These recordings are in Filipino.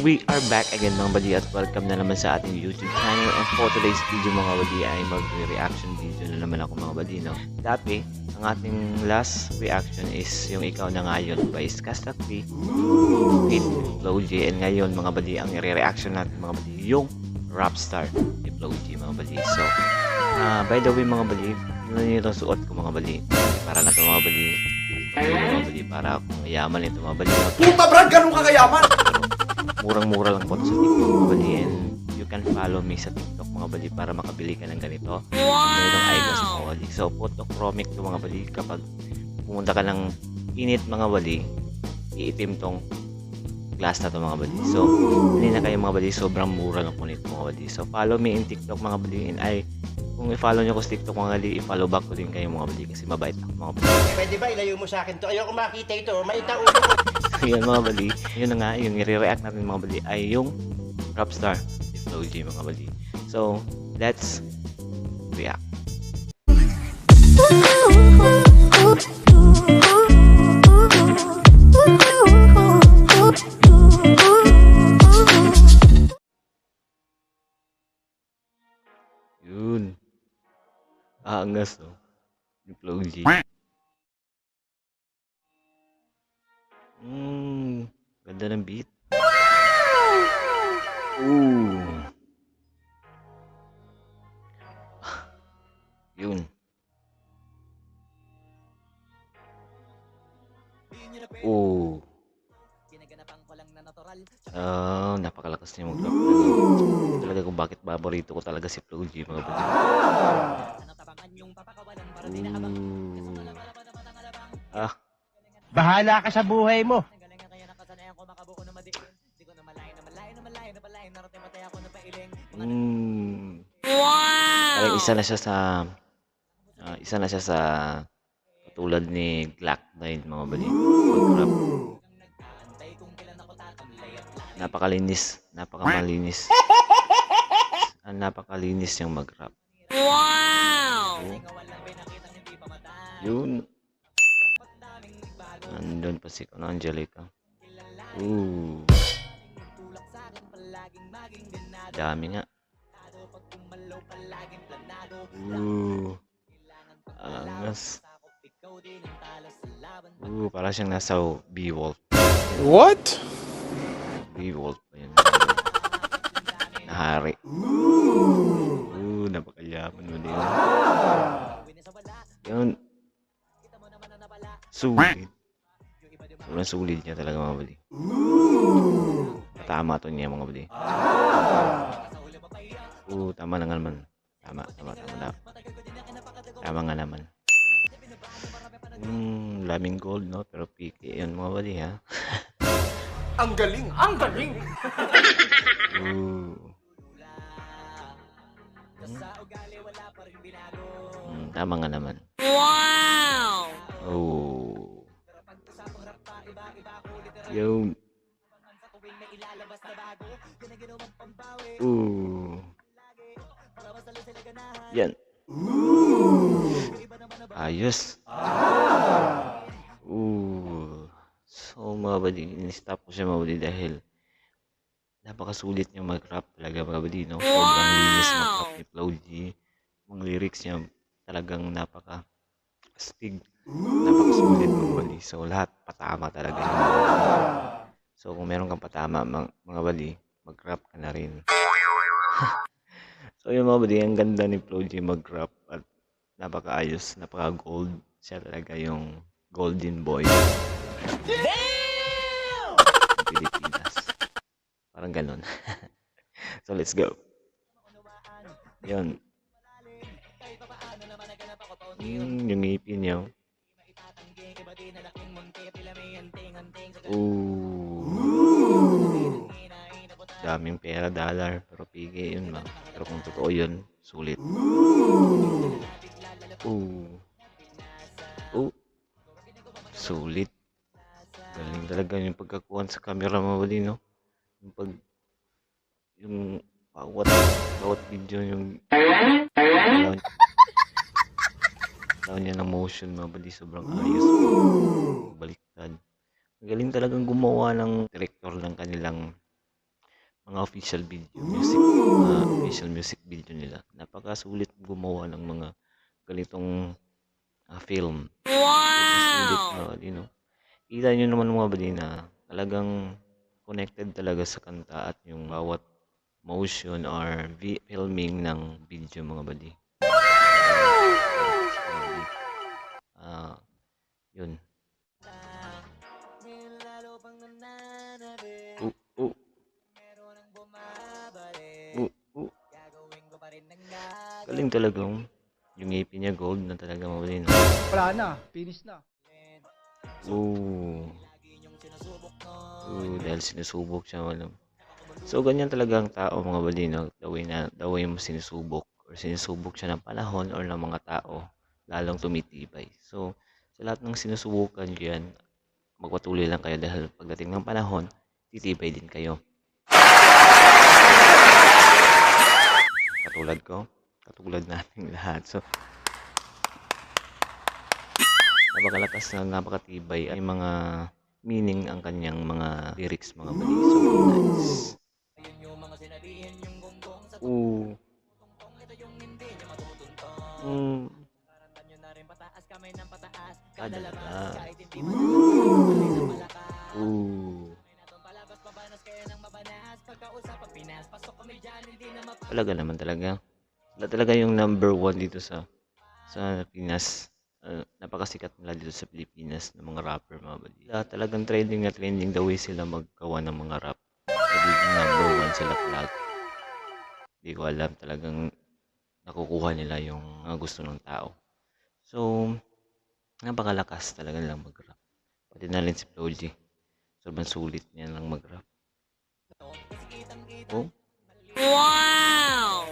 We are back again mga bali at welcome na naman sa ating YouTube channel. And for today's video mga bali ay mag-reaction video na naman ako mga bali, no? Dati, ang ating last reaction is yung Ikaw na Ngayon by Skasta3 with Flo G. And ngayon mga bali, ang i-reaction natin mga bali yung Rapstar ni Flo G mga bali. So, by the way mga bali, yun yung suot ko mga bali. Para na ito mga bali. Mga bali, para akong mayaman ito mga bali. Puta Brad, ganun ka kayaman! Murang-mura lang po sa TikTok mga bali, and you can follow me sa TikTok mga bali para makabili ka ng ganito. Ganitong icons mga bali. So photochromic to mga bali. Kapag pumunta ka ng init mga bali, iitim tong glass na to mga bali. So hindi na kayo mga bali, sobrang mura lang po nito mga bali. So follow me in TikTok mga bali, and kung i-follow nyo ko sa TikTok mga bali, i-follow back ko din kayo mga bali kasi mabait ako mga bali. Pwede ba ilayo mo sa akin to? Ayoko makita ito, maita ulo ko. Yan mga bali, yun na nga, yung i-react natin mga bali ay yung Rapstar ni Flo G mga bali. So, let's react. Yun. Aangas, no? Ni Flo G. Ganda ng beat. Ooh. Yun. Ooh. Napakalakas niya mag-rap. Talaga kung bakit paborito ko talaga si Flo G mga bali. Bahala ka sa buhay mo. Parang isa na siya sa katulad ni Glock 9 mga bali. Mag-rap. Napakalinis, napakamalinis. Napakalinis yung mag-rap. Wow! Yun. Nandun pa si Angelica. Ooh. Dami nga. Ooh. Angas. Para siyang nasa Beowulf. What? Beowulf pa yun. Nahari. Napakayaman mo din. Yun. Sulit. Sobrang sulit niya talaga mga bali. Tama to niya mga bali. Tama na nga naman. Tama nga naman. Laming gold, no? Pero piki yun mga bali, ha? Ang galing! Ang galing! Tama nga naman. Wow! Yo. Yan. Ayos. So mga bali, in-stop ko siya mga bali dahil napakasulit niya mag-rap talaga mga bali, no? Sobrang linis mag-rap ni Flo G. Mga lyrics niya talagang napaka-astig. Napakasulit mga bali. So lahat patama talaga yung mga bali. So kung meron kang patama mga bali, mag-rap ka na rin. So yung mga bali, ang ganda ni Flo G mag-rap at napaka-ayos, napaka-gold. Siya talaga yung golden boy. Pilipinas. Parang ganun. So let's go. Yun. Yung ngipin niya. Daming pera, dollar. Pero pigi yun ba? Pero kung totoo yun, sulit. Sulit. Galing talaga yung pagkakuhan sa camera mga bali, no? Yung bawat video yung tawag niya ng motion mga bali, sobrang ayos. Baliktad. Magaling talagang gumawa ng director ng kanilang mga official music video nila. Napakasulit gumawa ng mga ganitong film. Sulit mga buddy, no? Kita nyo naman mga buddy na talagang connected talaga sa kanta at yung bawat motion or filming ng video mga buddy. Yun. Uh, Galing talagang yung ngipin niya gold na talaga mga buddy, no? Wala na, finish na. Dahil sinusubok siya, walang. So, ganyan talaga ang tao mga buddy, no? The way mo sinusubok or sinusubok siya ng panahon or ng mga tao, lalong tumitibay. So, sa lahat ng sinusubukan dyan, magpatuloy lang kayo dahil pagdating ng panahon, titibay din kayo. Katulad ko, katulad nating lahat. So, napakalakas na napakatibay ay mga meaning ang kanyang mga lyrics mga buddy. So, nice. Talaga naman talaga. Talaga yung number 1 dito sa Pinas. Napakasikat nila dito sa Pilipinas ng mga rapper mga buddy. Talagang trending na trending the way sila maggawa ng mga rap. Nagiging number 1 sila palagi. Hindi ko alam, talagang nakukuha nila yung gusto ng tao. So, napakalakas talaga nilang mag-rap. Pati na rin si Flo G. Sobrang sulit niya lang mag-rap. Oh? Wow!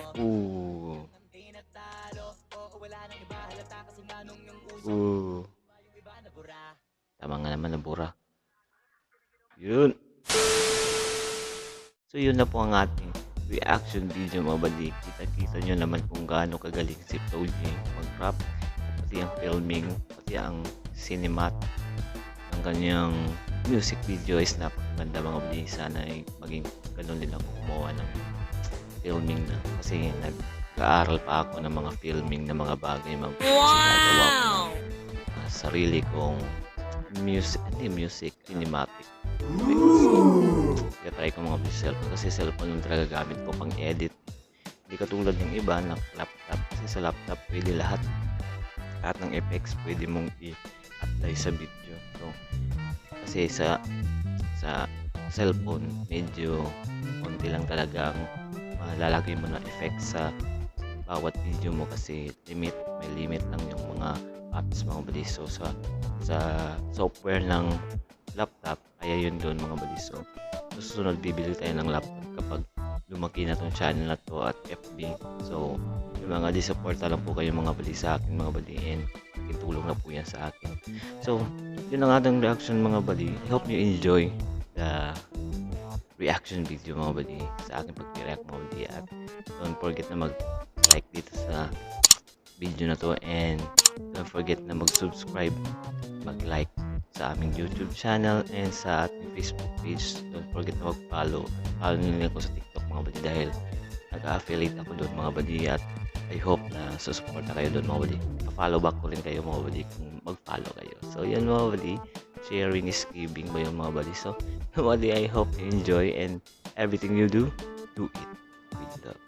Tama nga naman, nabura. Yun. So, yun na po ang ating reaction video mga buddy. Kita-kita nyo naman kung gaano kagaling si Flo G mag-rap. Pati ang filming, pati ang cinemat ng kanyang music video is napakaganda mga buddy. Sana ay maging ganun din ako gumawa ng filming na. Kasi nag-aaral pa ako ng mga filming na mga bagay. Ginagawa ko ng sarili kong music, cinematic. Kaya try ko mga cellphone kasi cellphone yung talaga gamit ko pang edit. Hindi katulad ng iba na laptop, kasi sa laptop pwede lahat ng effects pwede mong i-apply sa video. So, kasi sa cellphone medyo konti lang talaga ang lalagay mo na effects sa bawat video mo kasi may limit lang yung mga apps mga buddy. So sa software ng laptop ay yun doon mga buddy. So susunod bibili tayo ng laptop kapag lumaki na tong channel na to at FB. So yung mga di-supporta lang po kayo mga buddy sa akin mga buddy, and tulong na po yan sa akin. So yun ang ating reaction mga buddy. I hope you enjoy the reaction video mga buddy sa aking pag-react mga buddy, at don't forget na mag-like dito sa video na to, and don't forget na mag-subscribe, mag-like sa aming YouTube channel and sa ating Facebook page. Don't forget na mag-follow. Follow nyo ko sa TikTok mga buddy dahil nag-affiliate ako doon mga buddy, at I hope na susupport na kayo doon mga buddy. Pa-follow back ko rin kayo mga buddy kung mag-follow kayo. So yan mga buddy, sharing is giving ba yung mga buddy. So mga buddy, I hope you enjoy, and everything you do it with love.